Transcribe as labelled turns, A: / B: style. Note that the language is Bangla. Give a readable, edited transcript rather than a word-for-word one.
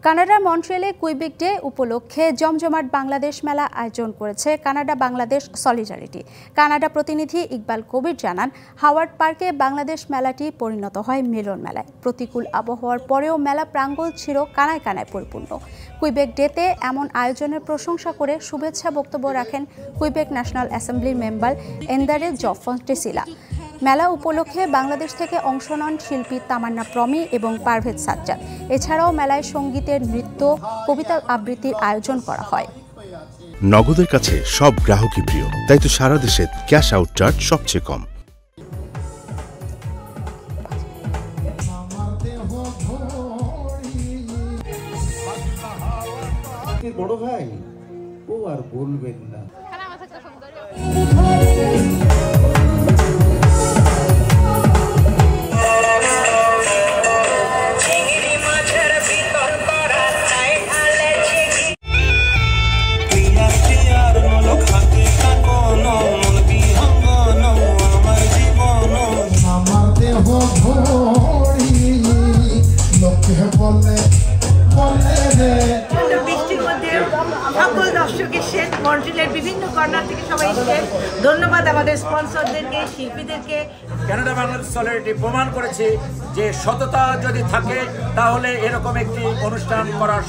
A: কানাডার মন্ট্রিয়ালে কুইবেক ডে উপলক্ষে জমজমাট বাংলাদেশ মেলা আয়োজন করেছে কানাডা বাংলাদেশ সলিডারিটি। কানাডা প্রতিনিধি ইকবাল কবির জানান, হাওয়ার্ড পার্কে বাংলাদেশ মেলাটি পরিণত হয় মিলন মেলায়। প্রতিকূল আবহাওয়ার পরেও মেলা প্রাঙ্গণ ছিল কানায় কানায় পরিপূর্ণ। কুইবেক ডেতে এমন আয়োজনের প্রশংসা করে শুভেচ্ছা বক্তব্য রাখেন কুইবেক ন্যাশনাল অ্যাসেম্বলির মেম্বার এন্দারে জফন্টেসিলা। মেলা উপলক্ষে বাংলাদেশ থেকে অংশ নেন শিল্পী তামান্না প্রমি এবং পারভেজ সাজ্জাদ। এছাড়াও মেলায় সঙ্গীতের, নৃত্য, কবিতা আবৃত্তির আয়োজন করা হয়।
B: নগদের কাছে সব গ্রাহকই প্রিয়, তাই তো সারা দেশে ক্যাশ আউট চার্জ সবচেয়ে কম।
C: বড় ভাই ও আর বলবেন না।
D: সকল দর্শক এসেছেন, মন্ট্রিয়ালের বিভিন্ন কর্নার থেকে সবাই এসেছেন। ধন্যবাদ আমাদের স্পন্সরদেরকে, শিল্পীদেরকে।
E: কানাডা বাংলাদেশ সলিডারিটি প্রমাণ করেছে যে সততা যদি থাকে তাহলে এরকম একটি অনুষ্ঠান করার